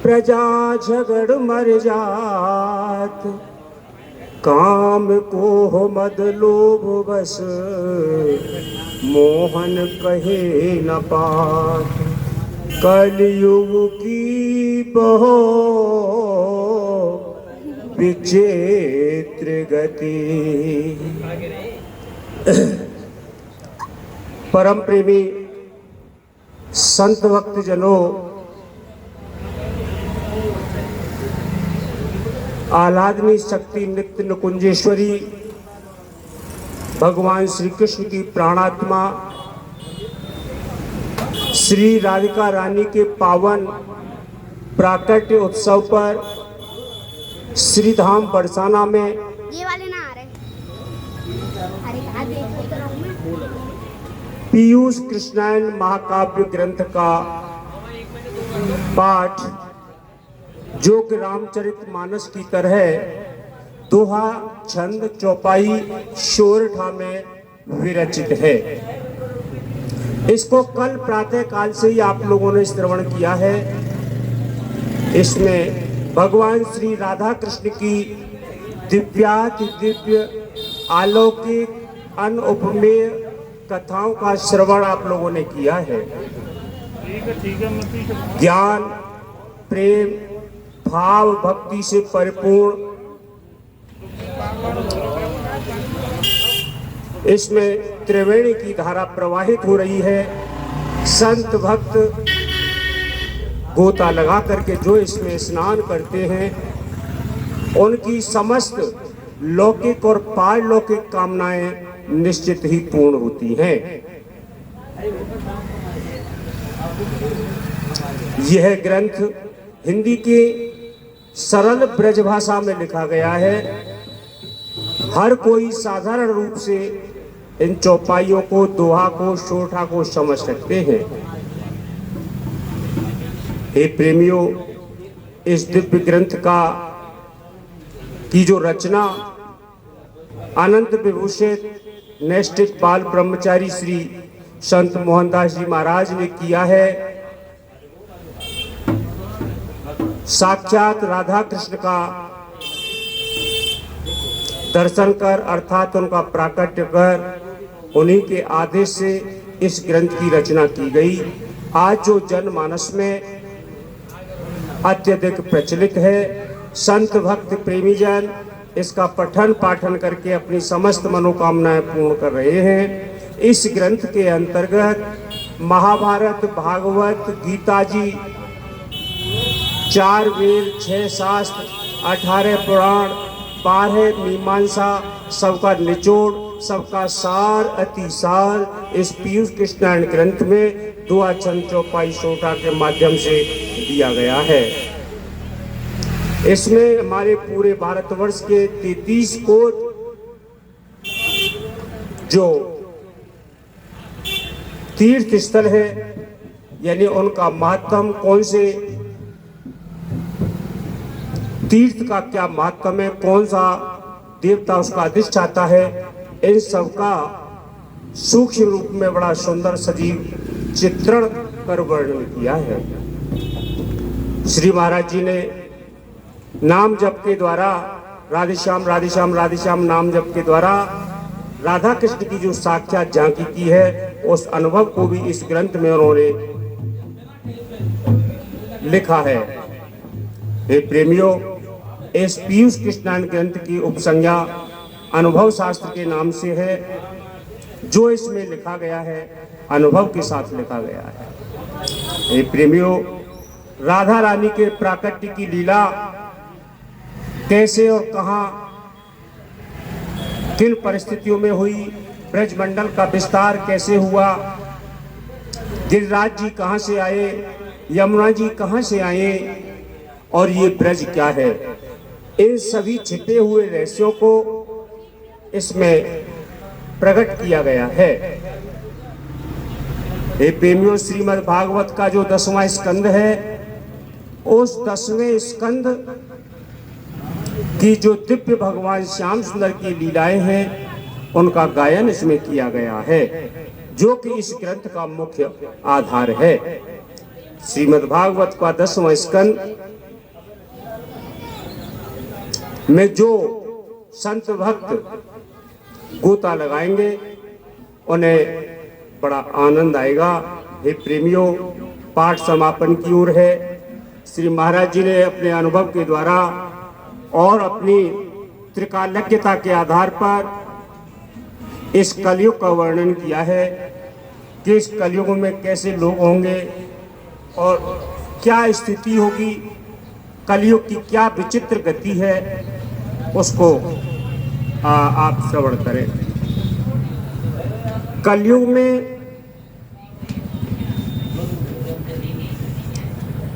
प्रजा झगड़ मर जात, काम को हो मद लोभ बस, मोहन कहे न पात। कलयुग की बहो विचित्र गति। परम प्रेमी संत भक्त जनों, आह्लादनी शक्ति नित्य निकुंजेश्वरी भगवान श्री कृष्ण की प्राणात्मा श्री राधिका रानी के पावन प्राकट्य उत्सव पर श्री धाम बरसाना में ये वाले ना आ रहे। अरे कहाँ देखो तो रहूं मैं। पीयूष कृष्णायन महाकाव्य ग्रंथ का पाठ, जो कि रामचरितमानस की तरह दोहा, छंद, चौपाई, शोरठा में विरचित है। इसको कल प्रातः काल से ही आप लोगों ने श्रवण किया है। इसमें भगवान श्री राधा कृष्ण की दिव्याति दिव्य अलौकिक अनुपमेय कथाओं का श्रवण आप लोगों ने किया है। ज्ञान, प्रेम, भाव, भक्ति से परिपूर्ण इसमें त्रिवेणी की धारा प्रवाहित हो रही है। संत भक्त गोता लगा करके जो इसमें स्नान करते हैं, उनकी समस्त लौकिक और पारलौकिक कामनाएं निश्चित ही पूर्ण होती हैं। यह ग्रंथ हिंदी के सरल ब्रज भाषा में लिखा गया है। हर कोई साधारण रूप से इन चौपाइयों को, दोहा को, शोरठा को समझ सकते हैं। हे प्रेमियों, इस दिव्य ग्रंथ की जो रचना अनंत विभूषित नैष्ठिक बाल ब्रह्मचारी श्री संत मोहनदास जी महाराज ने किया है, साक्षात राधा कृष्ण का दर्शन कर, अर्थात उनका प्राकट्य कर, उन्हीं के आदेश से इस ग्रंथ की रचना की गई। आज जो जनमानस में अत्यधिक प्रचलित है, संत भक्त प्रेमी जन इसका पठन पाठन करके अपनी समस्त मनोकामनाएं पूर्ण कर रहे हैं। इस ग्रंथ के अंतर्गत महाभारत, भागवत, गीता जी, 4 वेद, 6 शास्त्र, 18 पुराण, 12 मीमांसा, सबका निचोड़, सबका सार, अतिसार इस पीयूष कृष्णायन ग्रंथ में दुआ, छंद, चौपाई, शोरठा के माध्यम से दिया गया है। इसमें हमारे पूरे भारतवर्ष के 33 कोट जो तीर्थ स्थल है, यानी उनका महत्व, कौन से तीर्थ का क्या महत्व है, कौन सा देवता उसका अधिष्ठाता है, इन सब का सूक्ष्म रूप में बड़ा सुंदर सजीव चित्रण कर वर्णन किया है। श्री महाराज जी ने नाम जप के द्वारा, राधेश्याम राधेश्याम राधेश्याम नाम जप के द्वारा राधा कृष्ण की जो साक्षात झांकी की है, उस अनुभव को भी इस ग्रंथ में उन्होंने लिखा है। हे प्रेमियों, इस पीयूष कृष्णायन ग्रंथ की उपसंज्ञा अनुभव शास्त्र के नाम से है। जो इसमें लिखा गया है, अनुभव के साथ लिखा गया है। हे प्रेमियों, राधा रानी के प्राकट्य की लीला कैसे और कहां, किन परिस्थितियों में हुई, ब्रजमंडल का विस्तार कैसे हुआ, गिरिराज जी कहां से आए, यमुना जी कहां से आए, और ये ब्रज क्या है, इन सभी छिपे हुए रहस्यों को इसमें प्रकट किया गया है। हे प्रेमियों, श्रीमद् भागवत का जो 10वां स्कंद है, उस 10वें स्कंद की जो दिव्य भगवान श्याम सुंदर की लीलाएं हैं, उनका गायन इसमें किया गया है, जो कि इस ग्रंथ का मुख्य आधार है। श्रीमद्भागवत का 10वां स्कंद में जो संत भक्त गोता लगाएंगे उन्हें बड़ा आनंद आएगा। हे प्रेमियों, पाठ समापन की ओर है। श्री महाराज जी ने अपने अनुभव के द्वारा और अपनी त्रिकालज्ञता के आधार पर इस कलयुग का वर्णन किया है कि इस कलयुग में कैसे लोग होंगे और क्या स्थिति होगी, कलयुग की क्या विचित्र गति है, उसको आप श्रवण करें। कलयुग में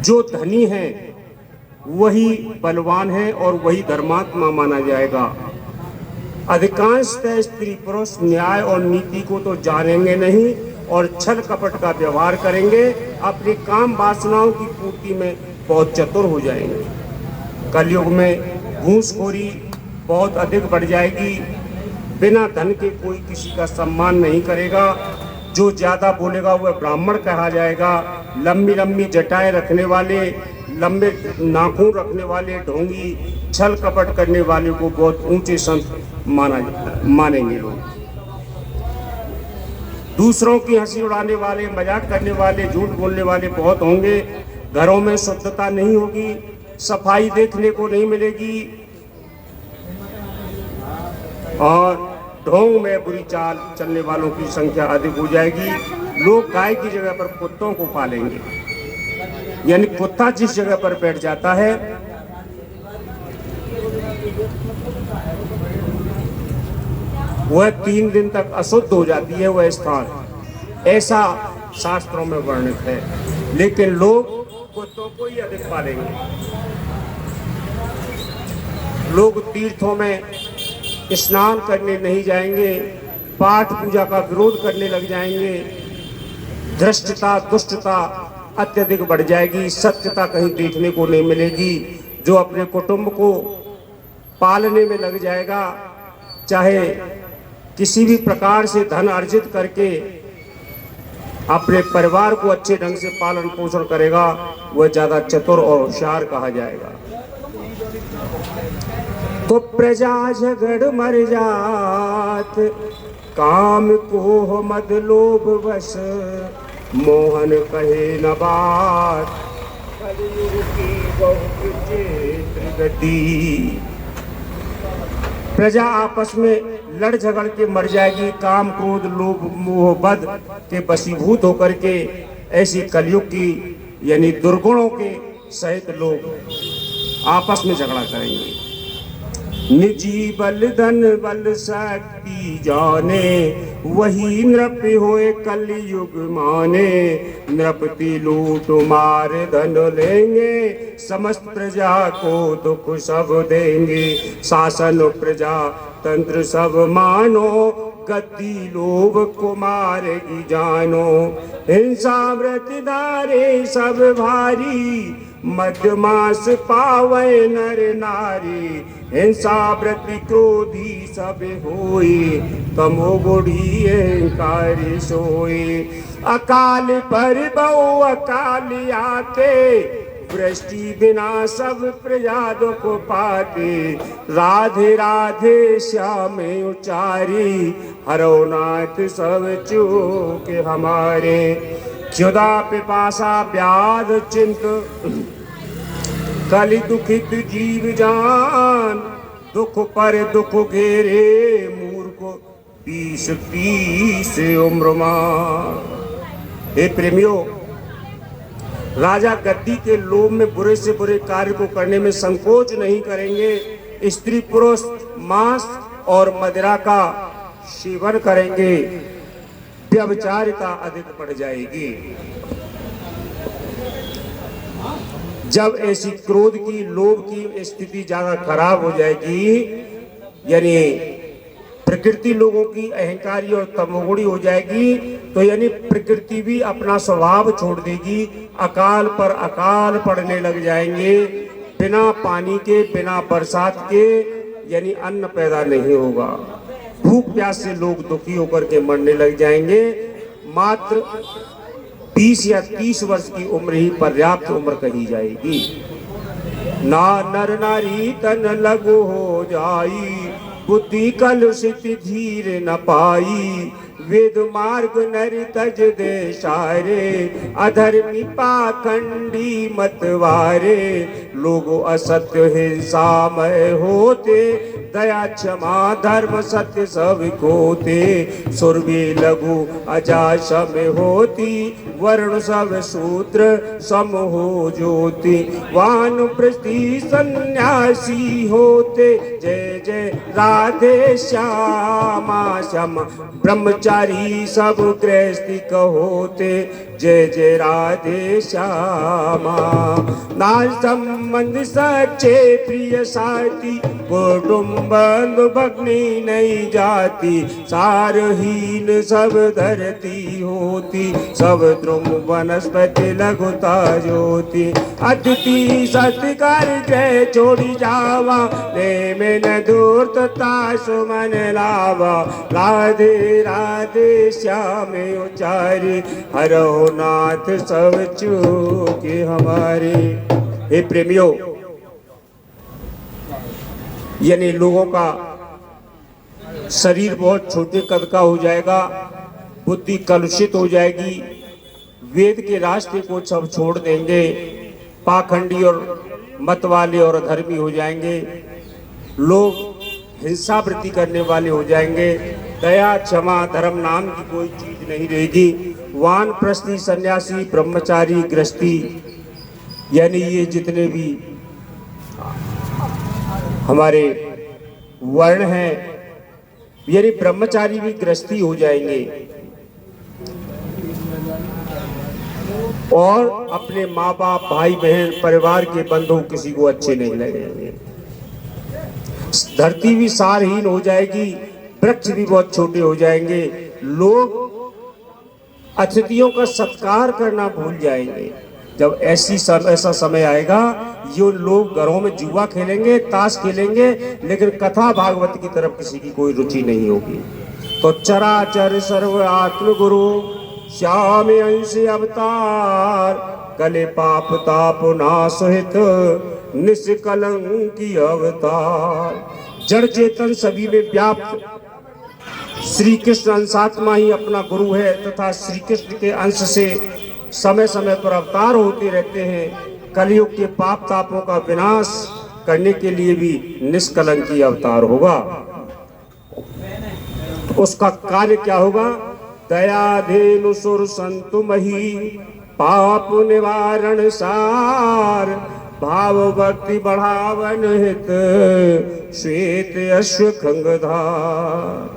जो धनी है वही बलवान है और वही धर्मात्मा माना जाएगा। अधिकांशतः स्त्री पुरुष न्याय और नीति को तो जानेंगे नहीं और छल कपट का व्यवहार करेंगे, अपनी काम वासनाओं की पूर्ति में बहुत चतुर हो जाएंगे। कलयुग में घूसखोरी बहुत अधिक बढ़ जाएगी। बिना धन के कोई किसी का सम्मान नहीं करेगा। जो ज्यादा बोलेगा वह ब्राह्मण कहा जाएगा। लंबी लंबी जटाएं रखने वाले, लंबे नाखून रखने वाले ढोंगी, छल कपट करने वाले को बहुत ऊंचे संत मानेंगे लोग। दूसरों की हंसी उड़ाने वाले, मजाक करने वाले, झूठ बोलने वाले बहुत होंगे। घरों में शुद्धता नहीं होगी, सफाई देखने को नहीं मिलेगी और ढोंग में बुरी चाल चलने वालों की संख्या अधिक हो जाएगी। लोग गाय की जगह पर कुत्तों को पालेंगे, यानी कुत्ता जिस जगह पर बैठ जाता है वह 3 दिन तक अशुद्ध हो जाती है वह स्थान, ऐसा शास्त्रों में वर्णित है। लेकिन लोग कुत्तों को ही अधिक पालेंगे। लोग तीर्थों में स्नान करने नहीं जाएंगे, पाठ पूजा का विरोध करने लग जाएंगे, धृष्टता दुष्टता अत्यधिक बढ़ जाएगी, सत्यता कहीं देखने को नहीं मिलेगी। जो अपने कुटुंब को पालने में लग जाएगा, चाहे किसी भी प्रकार से धन अर्जित करके अपने परिवार को अच्छे ढंग से पालन पोषण करेगा, वह ज्यादा चतुर और होशियार कहा जाएगा। तो प्रजा झगड़ मर जात, काम को हो मद लोभ वश, मोहन कहे न बात, कलयुग की बहुत विचित्र गति। प्रजा आपस में लड़ झगड़ के मर जाएगी, काम क्रोध लोभ मोह बद के वशीभूत होकर के। ऐसी कलयुग की यानी दुर्गुणों के सहित लोग आपस में झगड़ा करेंगे। निजी बल धन बल शक्ति जाने, वही नृप होए कलयुग माने। नृपति लूट मार धन लेंगे, समस्त प्रजा को दुख सब देंगे। शासन प्रजा तंत्र सब मानो, गद्दी लोभ को मारेगी जानो। हिंसा व्रत धारे सब भारी, मध्यमास पावे नर नारी। हिंसा व्रत क्रोधी सब होई, तमोगुणी अहंकारी सोई। अकाल पर बहु अकाल आते, वृष्टि बिना सब प्रजा दुख पाते। राधे राधे श्याम उचारी, हरो नाथ सब चूक हमारे। क्षुधा पिपासा व्याध चिंत, कलि दुखित जीव जान। दुख पर दुख घेरे, मूर्ख 20-30 उम्र मान। हे प्रेमियों, राजा गद्दी के लोभ में बुरे से बुरे कार्य को करने में संकोच नहीं करेंगे। स्त्री पुरुष मांस और मदिरा का सेवन करेंगे, व्यभिचारिता अधिक बढ़ जाएगी। जब ऐसी क्रोध की लोभ की स्थिति ज्यादा खराब हो जाएगी, यानी प्रकृति लोगों की अहंकारी और तमोगुणी हो जाएगी, तो यानी प्रकृति भी अपना स्वभाव छोड़ देगी। अकाल पर अकाल पड़ने लग जाएंगे। बिना पानी के, बिना बरसात के यानी अन्न पैदा नहीं होगा। भूख प्यास से लोग दुखी होकर के मरने लग जाएंगे। मात्र 20 या 30 वर्ष की उम्र ही पर्याप्त उम्र कही जाएगी। ना नर नारी तन लगो हो जाई, बुद्धि कलुषित धीर न पाई। वेद मार्ग नर तज दे सारे, अधर्मी पाखंडी मतवारे। लोग असत्य हिंसामय होते, दया क्षमा धर्म सत्य सब खोते। सुरभि लघु अजासम होती, वर्ण सब शूद्र सम हो ज्योति। वानप्रस्थी सन्यासी होते, जय जय राधे श्यामा श्याम। ब्रह्मचारी सब गृहस्थी होते, जय जय राधे श्यामा। नाल संबंध सच्चे प्रिय साथी, कुटुंब भगनी नहीं जाती। सारहीन सब धरती होती, सब द्रुम वनस्पति लघुता ज्योति। अतिथि सत्कार जय छोड़ी जावा, में न धूर्तता सुमन लावा। राधे राधे श्यामे उचारी, हरो नाथ सब चूके हमारे। हे प्रेमियों, यानी लोगों का शरीर बहुत छोटे कद का हो जाएगा, बुद्धि कलुषित हो जाएगी, वेद के रास्ते को सब छोड़ देंगे, पाखंडी और मत वाले और अधर्मी हो जाएंगे, लोग हिंसा वृत्ति करने वाले हो जाएंगे, दया क्षमा धर्म नाम की कोई चीज नहीं रहेगी। वानप्रस्थी सन्यासी ब्रह्मचारी गृहस्थी, यानी ये जितने भी हमारे वर्ण हैं, यानी ब्रह्मचारी भी गृहस्थी हो जाएंगे और अपने माँ बाप भाई बहन परिवार के बंधु किसी को अच्छे नहीं लगेंगे। धरती भी सारहीन हो जाएगी, वृक्ष भी बहुत छोटे हो जाएंगे, लोग अतिथियों का सत्कार करना भूल जाएंगे। जब ऐसा समय आएगा, ये लोग घरों में जुआ खेलेंगे, ताश खेलेंगे, लेकिन कथा भागवत की तरफ किसी की कोई रुचि नहीं होगी। तो चराचर सर्व आत्म गुरु श्याम अंश अवतार, कले पाप ताप नाश हित निष्कलंकी अवतार। जड़ चेतन सभी में व्याप्त श्री कृष्ण अंशात्मा ही अपना गुरु है तथा श्री कृष्ण के अंश से समय समय पर अवतार होते रहते हैं। कलयुग के पाप तापों का विनाश करने के लिए भी निष्कलंकी अवतार होगा। उसका कार्य क्या होगा? दयाधेनु सुर संतु मही, पाप निवारण सार। भाव भक्ति बढ़ावन हित, श्वेत अश्व खंगधार।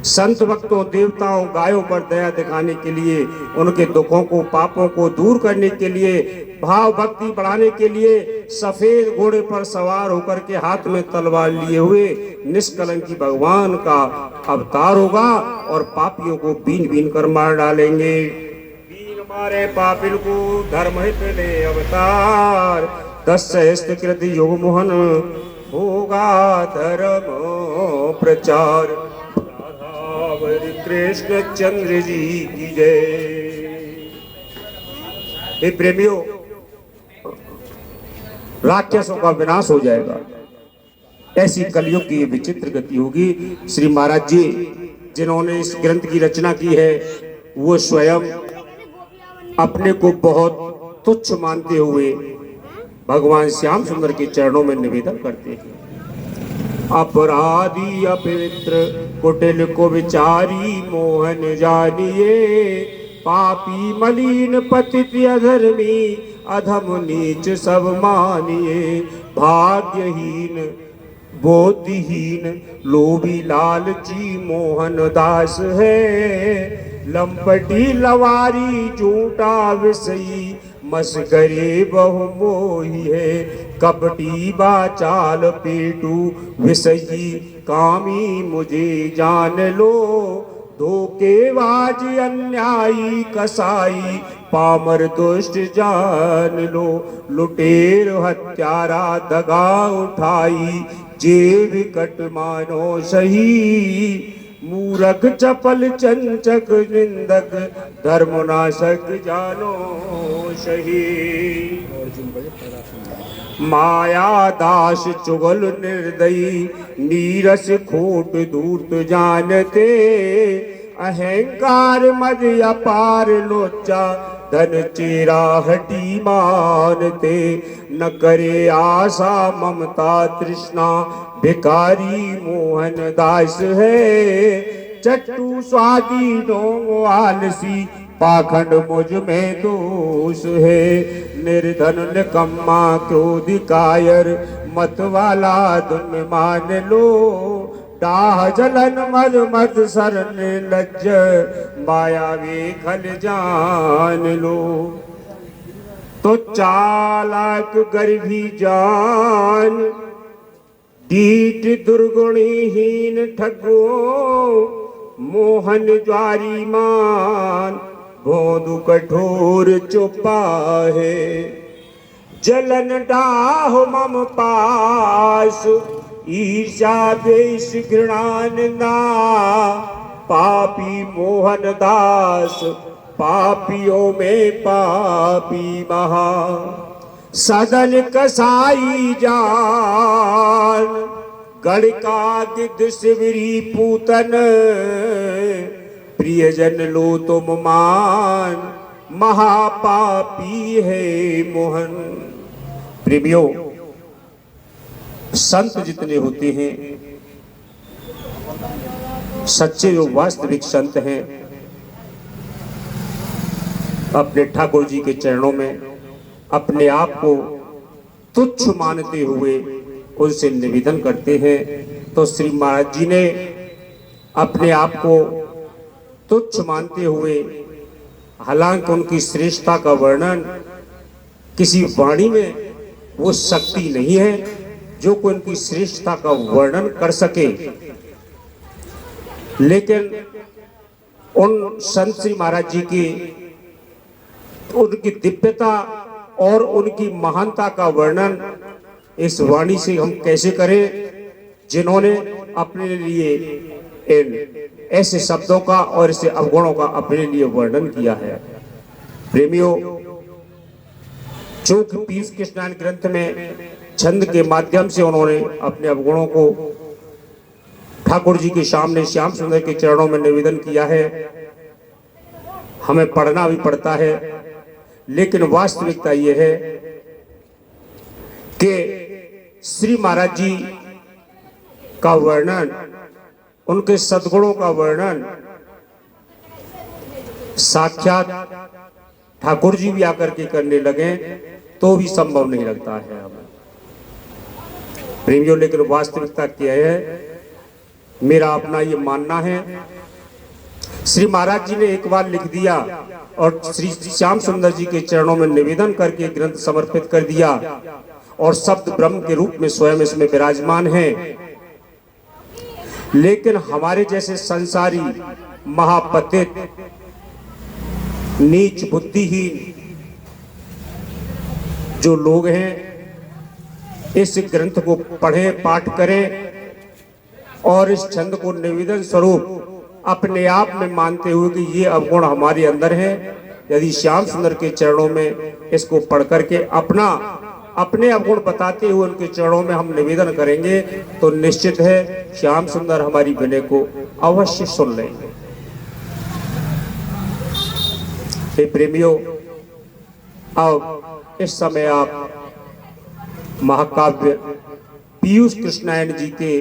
संत भक्तों देवताओं गायों पर दया दिखाने के लिए, उनके दुखों को पापों को दूर करने के लिए, भाव भक्ति बढ़ाने के लिए सफेद घोड़े पर सवार होकर के हाथ में तलवार लिए हुए निष्कलंकी भगवान का अवतार होगा और पापियों को बीन बीन कर मार डालेंगे। बीन मारे पापिल को धर्म हित ले अवतार, 10 सहस्त्र कृत युग मोहन होगा धर्म प्रचार। कृष्ण चंद्र जी की जय। हे प्रेमियों, राक्षसों का विनाश हो जाएगा, ऐसी कलयुग की विचित्र गति होगी। श्री महाराज जी जिन्होंने इस ग्रंथ की रचना की है, वो स्वयं अपने को बहुत तुच्छ मानते हुए भगवान श्याम सुंदर के चरणों में निवेदन करते हैं। अपराधी अपवित्र कुटिल को विचारी मोहन जानिए, पापी मलिन पतित अधर्मी अधम नीच सब मानिए। भाग्यहीन बोधिहीन लोभी लालची मोहन दास है, लंपटी लवारी झूठा विषयी मस्करे बहु मोही है। कपटी बाचाल पेटू विषयी कामी मुझे जान लो, धोखेबाज अन्यायी कसाई पामर दुष्ट जान लो। लुटेर हत्यारा दगा उठाई जे विकट मानो सही, मूरख चपल चंचक निंदक धर्मनाशक जानो सही। माया दास चुगल निर्दयी नीरस खोट धूर्त जानते। अहंकार मद अपार लोचा धन चेरा हटी मानते। न करे आशा ममता तृष्णा भिकारी मोहन दास है। चट्टू स्वादी ढोंग आलसी पाखंड मुझ में दोष है। निर्धन निकम्मा क्रोध कायर मत वाला तुम मान लो। डाह जलन मद मद सर निर्लज्ज मायावी खल जान लो। तो चालाक गर्भी जान डीठ दुर्गुणहीन ठगो। मोहन ज्वारी मान भोंदू कठोर चुपा है। जलन डाह मम पास ईर्षा द्वेष घृणा निंदा। पापी मोहन दास पापियों में पापी महा। सदन कसाई जान गड़का गिद्ध शिवरी पूतन। प्रियजन लो तुम मान महापापी है मोहन। प्रेमियों, संत जितने होते हैं, सच्चे जो वास्तविक संत हैं, अपने ठाकुर जी के चरणों में अपने आप को तुच्छ मानते हुए उनसे निवेदन करते हैं। तो श्री महाराज जी ने अपने आप को तुच्छ मानते हुए, हालांकि उनकी श्रेष्ठता का वर्णन किसी वाणी में वो शक्ति नहीं है जो कोई उनकी श्रेष्ठता का वर्णन कर सके, लेकिन उन संत श्री महाराज जी की उनकी दिव्यता और उनकी महानता का वर्णन इस वाणी से हम कैसे करें जिन्होंने अपने लिए इन ऐसे शब्दों का और ऐसे अवगुणों का अपने लिए वर्णन किया है। प्रेमियों, जो कि पीयूष कृष्णायन ग्रंथ में छंद के माध्यम से उन्होंने अपने अवगुणों को ठाकुर जी के सामने श्याम सुंदर के चरणों में निवेदन किया है, हमें पढ़ना भी पड़ता है। लेकिन वास्तविकता यह है कि श्री महाराज जी का वर्णन, उनके सद्गुणों का वर्णन साक्षात ठाकुर जी भी आकर के करने लगे तो भी संभव नहीं लगता है हमें। प्रेमियों, लेकिन वास्तविकता क्या है, मेरा अपना ये मानना है, श्री महाराज जी ने एक बार लिख दिया और श्री श्याम सुंदर जी के चरणों में निवेदन करके ग्रंथ समर्पित कर दिया और शब्द ब्रह्म के रूप में स्वयं इसमें विराजमान है। लेकिन हमारे जैसे संसारी महापतित नीच बुद्धिहीन जो लोग हैं, इस ग्रंथ को पढ़ें, पाठ करें और इस छंद को निवेदन स्वरूप अपने आप में मानते हुए कि ये अवगुण हमारे अंदर है, यदि श्याम सुंदर के चरणों में इसको पढ़ करके अपने अवगुण बताते हुए उनके चरणों में हम निवेदन करेंगे तो निश्चित है श्याम सुंदर हमारी विनय को अवश्य सुन लेंगे। हे प्रेमियों, अब इस समय आप महाकाव्य पीयूष कृष्णायन जी के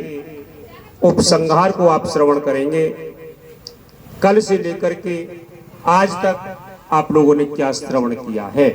उपसंहार को आप श्रवण करेंगे। कल से लेकर के आज तक आप लोगों ने क्या श्रवण किया है।